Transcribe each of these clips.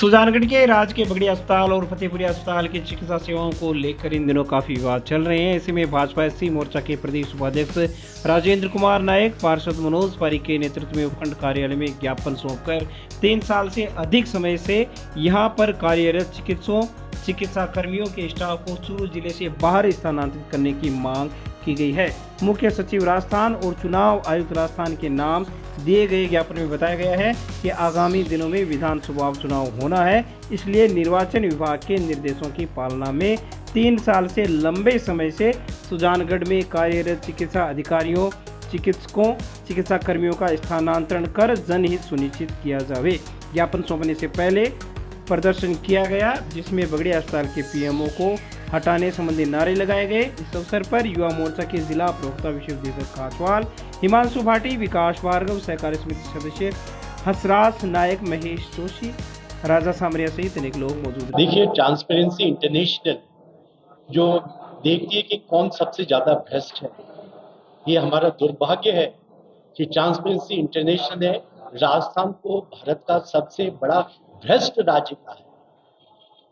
सुजानगढ़ के राजकीय बगड़ी अस्पताल और फतेहपुरी अस्पताल की चिकित्सा सेवाओं को लेकर इन दिनों काफी विवाद चल रहे हैं। ऐसे में भाजपा एससी मोर्चा के प्रदेश उपाध्यक्ष राजेंद्र कुमार नायक, पार्षद मनोज पारीक के नेतृत्व में उपखंड कार्यालय में ज्ञापन सौंपकर 3 साल से अधिक समय से यहां पर कार्यरत चिकित्सा कर्मियों के स्टाफ को चूरू जिले से बाहर स्थानांतरित करने की मांग की गई है। मुख्य सचिव राजस्थान और चुनाव आयुक्त राजस्थान के नाम दिए गए ज्ञापन में बताया गया है कि आगामी दिनों में विधानसभा चुनाव होना है, इसलिए निर्वाचन विभाग के निर्देशों की पालना में 3 साल से लंबे समय से सुजानगढ़ में कार्यरत चिकित्सा अधिकारियों, चिकित्सकों, चिकित्सा कर्मियों का स्थानांतरण कर जनहित सुनिश्चित किया जाए। ज्ञापन सौंपने से पहले प्रदर्शन किया गया, जिसमें बगड़ी अस्पताल के पीएमओ को हटाने संबंधी नारे लगाए गए। इस अवसर पर युवा मोर्चा के जिला प्रवक्ता विश्वदेव कासवाल, हिमांशु भाटी, विकास भार्गव, सहकारी समिति सदस्य हंसराज नायक, महेश जोशी, राजा सामरिया सहित अनेक लोग मौजूद हैं। देखिए, ट्रांसपेरेंसी इंटरनेशनल जो देखती है कि कौन सबसे ज्यादा भ्रष्ट है, ये हमारा दुर्भाग्य है कि ट्रांसपेरेंसी इंटरनेशनल ने राजस्थान को भारत का सबसे बड़ा भ्रष्ट राज्य कहा है।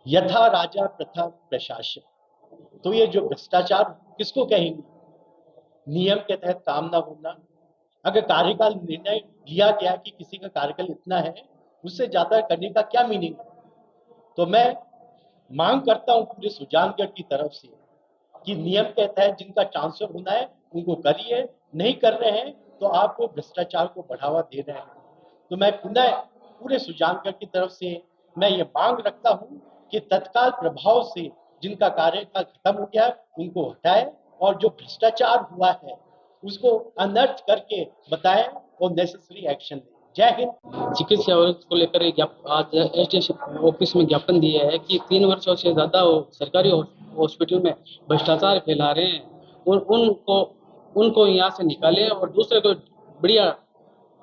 यथा राजा प्रथा प्रशासन, तो ये जो भ्रष्टाचार किसको कहेंगे? नियम के तहत काम ना होना। अगर कार्यकाल निर्णय लिया गया कि किसी का कार्यकाल इतना है, उससे ज्यादा करने का क्या मीनिंग है? तो मैं मांग करता हूं पूरे सुजानगढ़ की तरफ से कि नियम के तहत जिनका ट्रांसफर होना है उनको करिए, नहीं कर रहे हैं तो आप भ्रष्टाचार को बढ़ावा दे रहे हैं। तो मैं पुनः पूरे सुजानगढ़ की तरफ से मैं ये मांग रखता हूं कि तत्काल प्रभाव से जिनका कार्यकाल खत्म हो गया है उनको हटाएं और जो भ्रष्टाचार हुआ है उसको अनर्थ करके बताएं और नेसेसरी एक्शन लें। जय हिंद। चिकित्सा को लेकर आज एसडीएम ऑफिस में ज्ञापन दिया है कि 3 वर्षों से ज्यादा सरकारी हॉस्पिटल में भ्रष्टाचार फैला रहे हैं और उनको यहाँ से निकालें और दूसरे को बढ़िया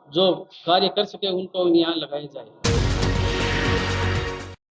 जो कार्य कर सके उनको यहाँ लगाया जाए।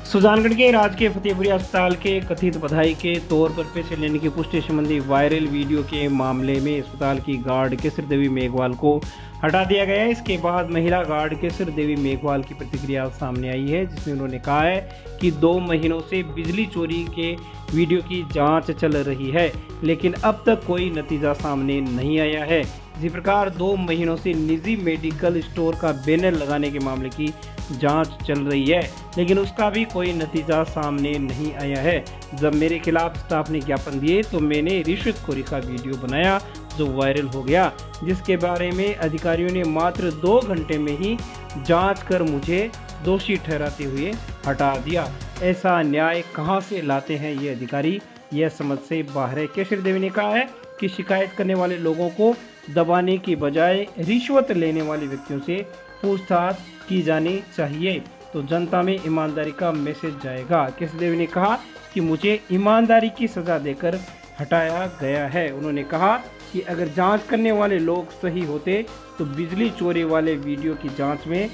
सुजानगढ़ के राजकीय फतेहपुरी अस्पताल के कथित बधाई के तौर पर पैसे लेने की पुष्टि संबंधी वायरल वीडियो के मामले में अस्पताल की गार्ड केसर देवी मेघवाल को हटा दिया गया है। इसके बाद महिला गार्ड केसर देवी मेघवाल की प्रतिक्रिया सामने आई है, जिसमें उन्होंने कहा है कि 2 महीनों से बिजली चोरी के वीडियो की जांच चल रही है, लेकिन अब तक कोई नतीजा सामने नहीं आया है। इसी प्रकार 2 महीनों से निजी मेडिकल स्टोर का बैनर लगाने के मामले की जांच चल रही है, लेकिन उसका भी कोई नतीजा सामने नहीं आया है। जब मेरे खिलाफ स्टाफ ने ज्ञापन दिए तो मैंने रिश्वतखोरी का वीडियो बनाया जो वायरल हो गया, जिसके बारे में अधिकारियों ने मात्र 2 घंटे में ही जांच कर मुझे दोषी ठहराते हुए हटा दिया। ऐसा न्याय कहां से लाते हैं ये अधिकारी, यह समझ से बाहर है। केसर देवी ने कहा है कि शिकायत करने वाले लोगों को दबाने की बजाय रिश्वत लेने वाले व्यक्तियों से पूछताछ की जानी चाहिए, तो जनता में ईमानदारी का मैसेज जाएगा। केसर देवी ने कहा कि मुझे ईमानदारी की सजा देकर हटाया गया है। उन्होंने कहा कि अगर जांच करने वाले लोग सही होते तो बिजली चोरी वाले वीडियो की जांच में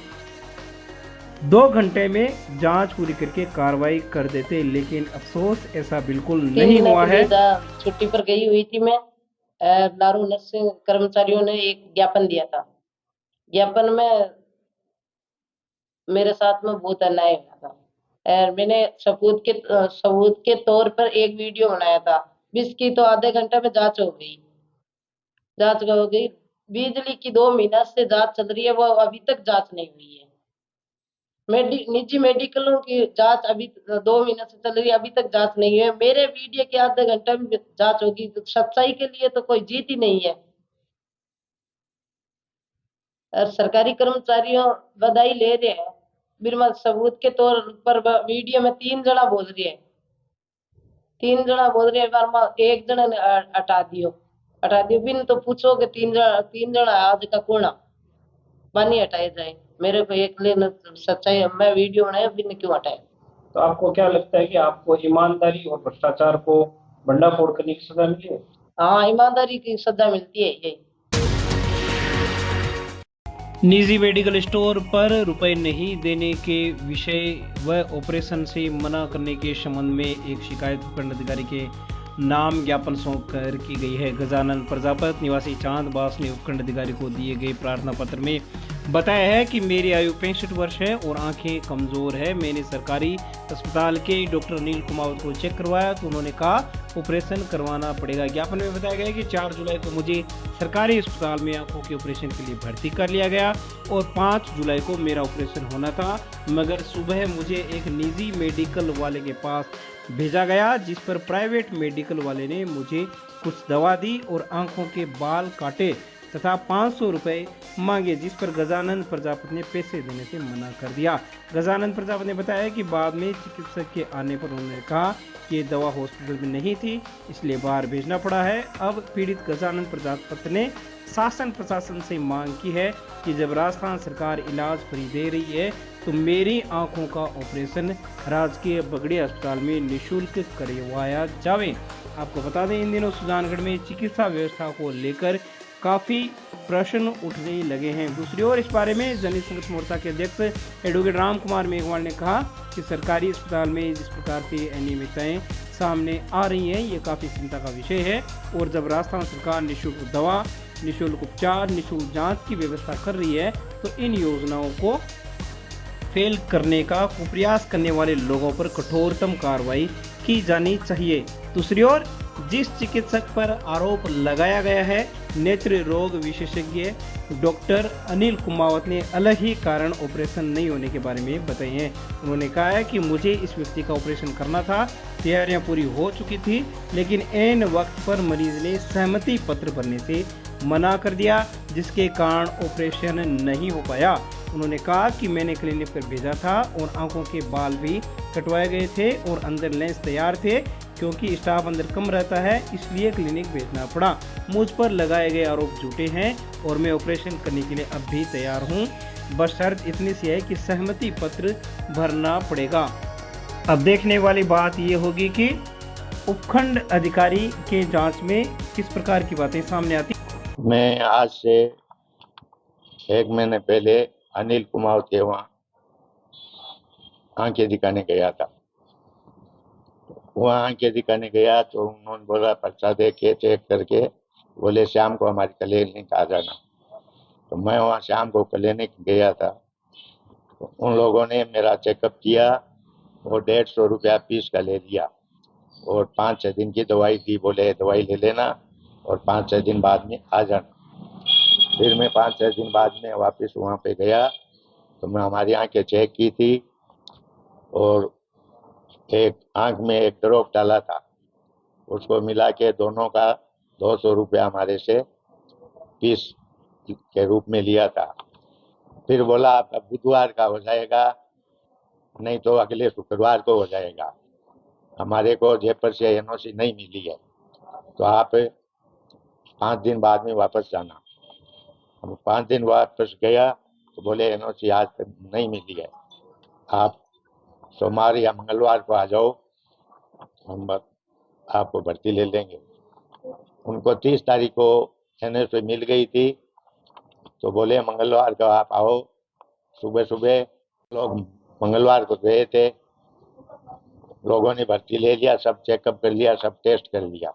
2 घंटे में जांच पूरी करके कार्रवाई कर देते, लेकिन अफसोस ऐसा बिल्कुल नहीं हुआ है। छुट्टी पर गई हुई थी मैं, दारू नर्सिंग कर्मचारियों ने एक ज्ञापन दिया था। ज्ञापन में मेरे साथ में बहुत अन्याय हुआ था। मैंने सबूत के तौर पर एक वीडियो बनाया था, जिसकी तो आधे घंटे में जांच हो गई। बिजली की 2 महीना से जांच चल रही है, वो अभी तक जांच नहीं हुई है। निजी मेडिकलों की जांच अभी 2 महीना से चल रही है, अभी तक जांच नहीं है। मेरे वीडियो के आधे घंटे में जांच होगी, तो सच्चाई के लिए तो कोई जीत ही नहीं है। और सरकारी कर्मचारियों बधाई ले रहे हैं बिना सबूत के तौर पर। वीडियो में 3 जना बोल रहे हैं, 3 जना बोल रहे हैं, एक जना ने हटा दियो बिन तो पूछो कि 3 जना आज का कोना मानी हटाए जाए। मेरे को एक लेना सच्चाई, मैं वीडियो बनाया बिन क्यों हटाए। तो आपको क्या लगता है कि आपको ईमानदारी और भ्रष्टाचार को भंडाफोड़ करने की सजा मिली है? हाँ, ईमानदारी की सजा मिलती है। यही निजी मेडिकल स्टोर पर रुपए नहीं देने के विषय व ऑपरेशन से मना करने के संबंध में एक शिकायत उपखंड अधिकारी के नाम ज्ञापन सौंप कर की गई है। गजानन प्रजापत निवासी चांद बास ने उपखंड अधिकारी को दिए गए प्रार्थना पत्र में बताया है कि मेरी आयु 65 वर्ष है और आंखें कमज़ोर है। मैंने सरकारी अस्पताल के डॉक्टर अनिल कुमावत को चेक करवाया तो उन्होंने कहा ऑपरेशन करवाना पड़ेगा। ज्ञापन में बताया गया कि 4 जुलाई को मुझे सरकारी अस्पताल में आंखों के ऑपरेशन के लिए भर्ती कर लिया गया और 5 जुलाई को मेरा ऑपरेशन होना था, मगर सुबह मुझे एक निजी मेडिकल वाले के पास भेजा गया, जिस पर प्राइवेट मेडिकल वाले ने मुझे कुछ दवा दी और आंखों के बाल काटे तथा 500 रुपये मांगे, जिस पर गजानंद प्रजापति ने पैसे देने से मना कर दिया। गजानंद प्रजापति ने बताया कि बाद में चिकित्सक के आने पर उन्होंने कहा कि दवा हॉस्पिटल में नहीं थी, इसलिए बाहर भेजना पड़ा है। अब पीड़ित गजानंद प्रजापति ने शासन प्रशासन से मांग की है कि जब राजस्थान सरकार इलाज फ्री दे रही है तो मेरी आंखों का ऑपरेशन राजकीय बगड़ी अस्पताल में निःशुल्क करवाया जावे। आपको बता दें, इन दिनों सुजानगढ़ में चिकित्सा व्यवस्था को लेकर काफ़ी प्रश्न उठने लगे हैं। दूसरी ओर इस बारे में जनहित संघर्ष मोर्चा के अध्यक्ष एडवोकेट राम कुमार मेघवाल ने कहा कि सरकारी अस्पताल में जिस प्रकार की अनियमितताएं सामने आ रही हैं, ये काफ़ी चिंता का विषय है और जब राजस्थान सरकार निःशुल्क दवा, निःशुल्क उपचार, निःशुल्क जांच की व्यवस्था कर रही है तो इन योजनाओं को फेल करने का कुप्रयास करने वाले लोगों पर कठोरतम कार्रवाई की जानी चाहिए। दूसरी ओर जिस चिकित्सक पर आरोप लगाया गया है, नेत्र रोग विशेषज्ञ डॉक्टर अनिल कुमावत ने अलग ही कारण ऑपरेशन नहीं होने के बारे में बताए हैं। उन्होंने कहा है कि मुझे इस व्यक्ति का ऑपरेशन करना था, तैयारियां पूरी हो चुकी थी, लेकिन ऐन वक्त पर मरीज ने सहमति पत्र भरने से मना कर दिया, जिसके कारण ऑपरेशन नहीं हो पाया। उन्होंने कहा कि मैंने क्लिनिक पर भेजा था और आंखों के बाल भी कटवाए गए थे और अंदर लेंस तैयार थे, क्योंकि स्टाफ अंदर कम रहता है इसलिए क्लिनिक भेजना पड़ा। मुझ पर लगाए गए आरोप झूठे हैं और मैं ऑपरेशन करने के लिए अब भी तैयार हूं, बस शर्त इतनी सी है कि सहमति पत्र भरना पड़ेगा। अब देखने वाली बात ये होगी कि उपखंड अधिकारी के जांच में किस प्रकार की बातें सामने आती। मैं आज से 1 महीने पहले अनिल कुमावत के वहाँ आंखें दिखाने गया था। वहाँ आंखें दिखाने गया तो उन्होंने बोला पर्चा दे के चेक करके बोले शाम को हमारी क्लिनिक आ जाना। तो मैं वहाँ शाम को क्लिनिक गया था। तो उन लोगों ने मेरा चेकअप किया और 150 रुपया फीस का ले लिया और 5-6 दिन की दवाई दी, बोले दवाई ले लेना और 5-6 दिन बाद में आ जाना। फिर मैं 5-6 दिन बाद में वापस वहाँ पे गया तो मैं हमारी आंखें चेक की थी और एक आंख में एक ड्रॉप डाला था, उसको मिला के दोनों का 200 रुपया हमारे से फीस के रूप में लिया था। फिर बोला आपका बुधवार का हो जाएगा, नहीं तो अगले शुक्रवार को हो जाएगा। हमारे को जयपुर से एनओसी नहीं मिली है तो आप 5 दिन बाद में वापस जाना। हम 5 दिन वापस गया तो बोले एनओसी आज तक नहीं मिली है, आप सोमवार या मंगलवार को आ जाओ, हम आपको भर्ती ले लेंगे। उनको 30 तारीख को एनओसी मिल गई थी तो बोले मंगलवार को आप आओ। सुबह सुबह लोग मंगलवार को गए थे, लोगों ने भर्ती ले लिया, सब चेकअप कर लिया, सब टेस्ट कर लिया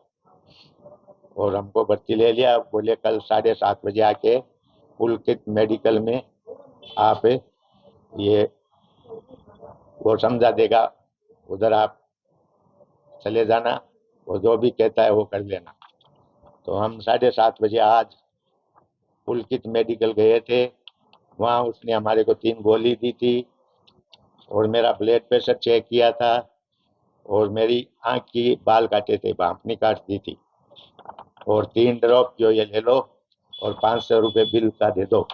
और हमको भर्ती ले लिया। बोले कल 7:30 बजे आके पुलकित मेडिकल में आप ये वो समझा देगा, उधर आप चले जाना, वो जो भी कहता है वो कर लेना। तो हम 7:30 बजे आज पुलकित मेडिकल गए थे। वहाँ उसने हमारे को 3 गोली दी थी और मेरा ब्लड प्रेशर चेक किया था और मेरी आँख की बाल काटे थे, भांपनी काट दी थी और 3 ड्रॉप जो ये ले लो और 500 रुपये बिल का दे दो।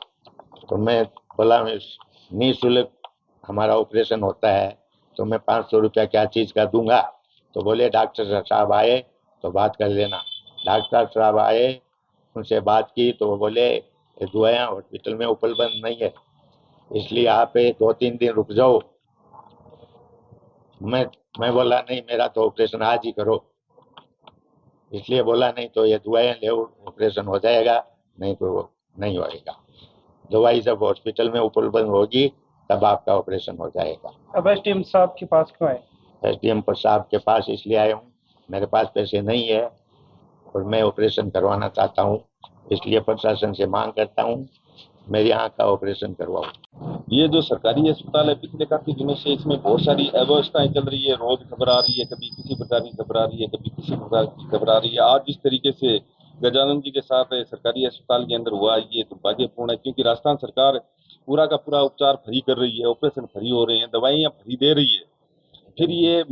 तो मैं बोला मैं निःशुल्क हमारा ऑपरेशन होता है तो मैं 500 रुपया क्या चीज़ का दूंगा। तो बोले डॉक्टर साहब आए तो बात कर लेना। डॉक्टर साहब आए, उनसे बात की तो वो बोले ये दवाइयाँ हॉस्पिटल में उपलब्ध नहीं है, इसलिए आप 2-3 दिन रुक जाओ। मैं बोला नहीं, मेरा तो ऑपरेशन आज ही करो, इसलिए बोला नहीं तो ये दवाइयाँ ले ऑपरेशन हो जाएगा, नहीं तो नहीं होएगा। दवाई जब हॉस्पिटल में उपलब्ध होगी तब आपका ऑपरेशन हो जाएगा। अब एसडीएम साहब के पास क्यों आए? एसडीएम साहब के पास इसलिए आया हूँ, मेरे पास पैसे नहीं है और मैं ऑपरेशन करवाना चाहता हूँ, इसलिए प्रशासन से मांग करता हूँ मेरी आँख का ऑपरेशन करवाओ। ये जो सरकारी अस्पताल है, पिछले काफी दिनों से इसमें बहुत सारी अव्यवस्थाएं चल रही है। रोज खबर आ रही है, कभी किसी प्रकार की खबर आ रही है, कभी किसी प्रकार की खबर आ रही है। आज जिस तरीके से गजानन जी के साथ सरकारी अस्पताल के अंदर हुआ, ये दुर्भाग्यपूर्ण है, क्योंकि राजस्थान सरकार पूरा का पूरा उपचार फ्री कर रही है, ऑपरेशन फ्री हो रहे हैं, दवाइयाँ फ्री दे रही है। फिर ये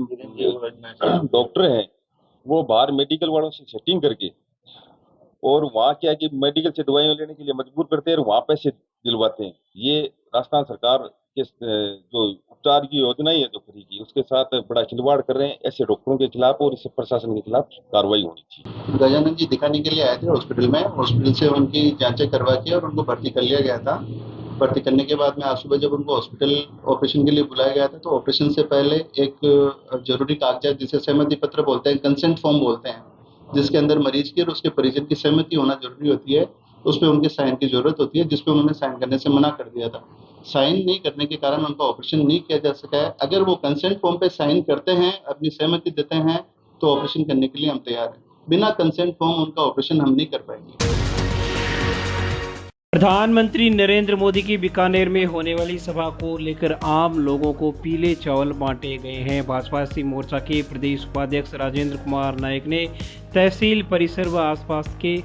डॉक्टर हैं वो बाहर मेडिकल वालों से सेटिंग करके और वहाँ क्या कि मेडिकल से दवाइयाँ लेने के लिए मजबूर करते हैं और वहाँ पैसे दिलवाते हैं। ये राजस्थान सरकार के जो उपचार की योजनाएं है जो फ्री की, उसके साथ बड़ा खिलवाड़ कर रहे हैं। ऐसे डॉक्टरों के खिलाफ और इस प्रशासन के खिलाफ कार्रवाई होनी चाहिए। गजानन जी दिखाने के लिए आए थे हॉस्पिटल में, हॉस्पिटल से उनकी जांचें करवा के और उनको भर्ती कर लिया गया था। भर्ती करने के बाद में आज सुबह जब उनको हॉस्पिटल ऑपरेशन के लिए बुलाया गया था, तो ऑपरेशन से पहले एक जरूरी कागजात जिसे सहमति पत्र बोलते हैं, कंसेंट फॉर्म बोलते हैं, जिसके अंदर मरीज की और उसके परिजन की सहमति होना जरूरी होती है। उसमें उनके साइन की जरूरत होती है, जिसपे उन्होंने साइन करने से मना कर दिया था। साइन नहीं करने के कारण उनका ऑपरेशन नहीं किया जा सका है। अगर वो कंसेंट फॉर्म पे साइन करते हैं, अपनी सहमति देते हैं, तो ऑपरेशन करने के लिए हम तैयार हैं। बिना कंसेंट फॉर्म उनका ऑपरेशन हम नहीं कर पाएंगे। प्रधानमंत्री नरेंद्र मोदी की बीकानेर में होने वाली सभा को लेकर आम लोगों को पीले चावल बांटे गए हैं। भाजपा मोर्चा के प्रदेश उपाध्यक्ष राजेंद्र कुमार नायक ने तहसील परिसर व आसपास के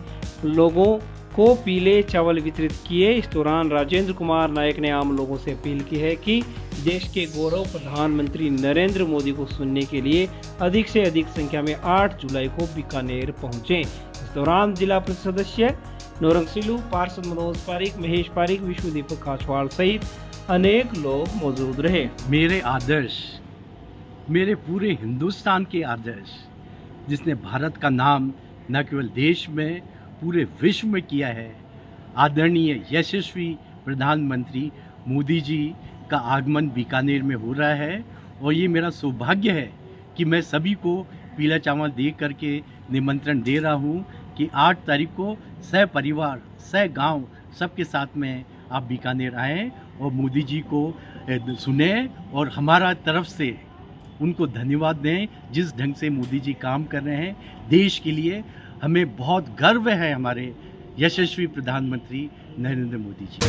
लोगों को पीले चावल वितरित किए। इस दौरान राजेंद्र कुमार नायक ने आम लोगों से अपील की है कि देश के गौरव प्रधानमंत्री नरेंद्र मोदी को सुनने के लिए अधिक से अधिक संख्या में 8 जुलाई को बीकानेर पहुंचे। इस दौरान जिला परिषद सदस्य नौरंग सिलू, पार्षद मनोज पारिक, महेश पारिक, विष्णु दीपक काछवाड़ सहित अनेक लोग मौजूद रहे। मेरे आदर्श, मेरे पूरे हिंदुस्तान के आदर्श, जिसने भारत का नाम न केवल देश में पूरे विश्व में किया है, आदरणीय यशस्वी प्रधानमंत्री मोदी जी का आगमन बीकानेर में हो रहा है। और ये मेरा सौभाग्य है कि मैं सभी को पीला चावल दे करके निमंत्रण दे रहा हूँ कि 8 तारीख को सह परिवार, सह गांव सबके साथ में आप बीकानेर आएँ और मोदी जी को सुने और हमारा तरफ से उनको धन्यवाद दें। जिस ढंग से मोदी जी काम कर रहे हैं देश के लिए, हमें बहुत गर्व है हमारे यशस्वी प्रधानमंत्री नरेंद्र मोदी जी।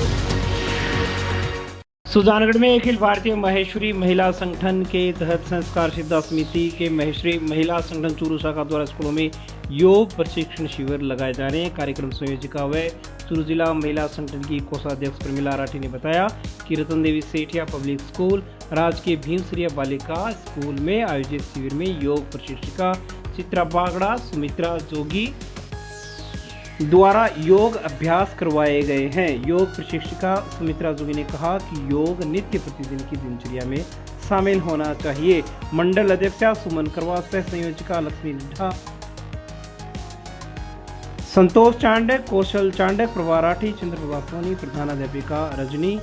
सुजानगढ़ में अखिल भारतीय महेश्वरी महिला संगठन के तहत संस्कार सिद्धा समिति के महेश्वरी महिला संगठन चूरू शाखा द्वारा स्कूलों में योग प्रशिक्षण शिविर लगाए जा रहे हैं। कार्यक्रम संयोजिका व चूरू जिला महिला संगठन की कोषाध्यक्ष प्रमिला राठी ने बताया कि रतन देवी सेठिया पब्लिक स्कूल, राजकीय भीमसरिया बालिका स्कूल में आयोजित शिविर में योग प्रशिक्षिका चित्रा बागड़ा, सुमित्रा जोगी द्वारा योग अभ्यास करवाए गए हैं। योग प्रशिक्षिका सुमित्रा जोगी ने कहा कि योग नित्य प्रतिदिन की दिनचर्या में शामिल होना चाहिए। मंडल अध्यक्षा सुमन करवा, सह संयोजिका लक्ष्मी निड्ढा, संतोष चांडक, कौशल चांडक, प्रभा राठी, चंद्रप्रभा सोनी, प्रधानाध्यापिका रजनी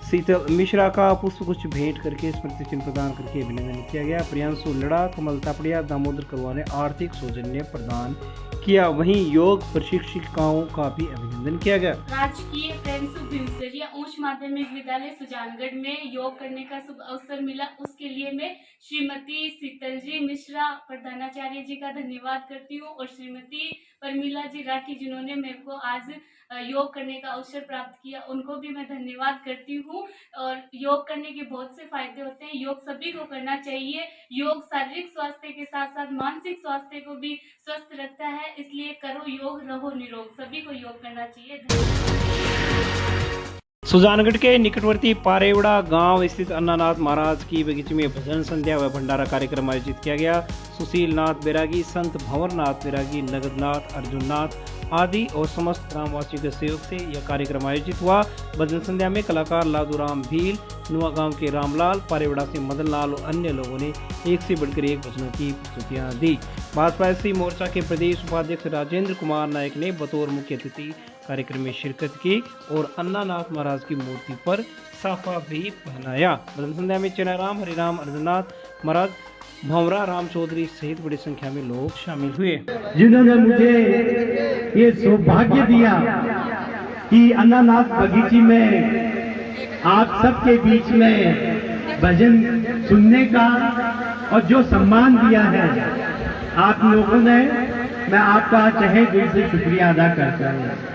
शीतल मिश्रा का पुष्पगुच्छ भेंट करके स्मृति चिन्ह प्रदान करके अभिनंदन किया गया। प्रियांशु लड़ा, कमल तापड़िया, दामोदर करवा ने आर्थिक सौजन्य प्रदान किया। वहीं योग प्रशिक्षिकाओं का भी अभिनंदन किया गया। राजकीय प्रेमसु भीमसरिया उच्च माध्यमिक विद्यालय सुजानगढ़ में योग करने का शुभ अवसर मिला, उसके लिए मैं श्रीमती शीतल जी मिश्रा प्रधानाचार्य जी का धन्यवाद करती हूँ और श्रीमती परमिला जी राठी जिन्होंने मेरे को आज योग करने का अवसर प्राप्त किया, उनको भी मैं धन्यवाद करती हूँ। और योग करने के बहुत से फायदे होते हैं, योग सभी को करना चाहिए। योग शारीरिक स्वास्थ्य के साथ साथ मानसिक स्वास्थ्य को भी स्वस्थ रखता है, इसलिए करो योग, रहो निरोग, सभी को योग करना चाहिए। सुजानगढ़ के निकटवर्ती पारेवड़ा गांव स्थित अन्नानाथ महाराज की बगीचे में भजन संध्या व भंडारा कार्यक्रम आयोजित किया गया। सुशील नाथ बैरागी, संत भंवरनाथ बैरागी, नगदनाथ, अर्जुननाथ आदि और समस्त ग्रामवासियों के सहयोग से यह कार्यक्रम आयोजित हुआ। भजन संध्या में कलाकार लादूराम भील, नुआ गांव के रामलाल, पारेवड़ा से मदन लाल और अन्य लोगों ने एक से बढ़कर एक भजनों की प्रस्तुतियां दी। भाजपा मोर्चा के प्रदेश उपाध्यक्ष राजेंद्र कुमार नायक ने बतौर मुख्य अतिथि कार्यक्रम में शिरकत की और अन्नानाथ महाराज की मूर्ति पर साफा भी पहनाया। भजन संध्या में चेनाराम, हरिराम, अर्जुननाथ महाराज, भंवरा राम चौधरी सहित बड़ी संख्या में लोग शामिल हुए, जिन्होंने मुझे ये सौभाग्य दिया कि अन्नानाथ बगीची में आप सबके बीच में भजन सुनने का और जो सम्मान दिया है आप लोगों ने, मैं आपका तहे दिल से शुक्रिया अदा करता हूँ।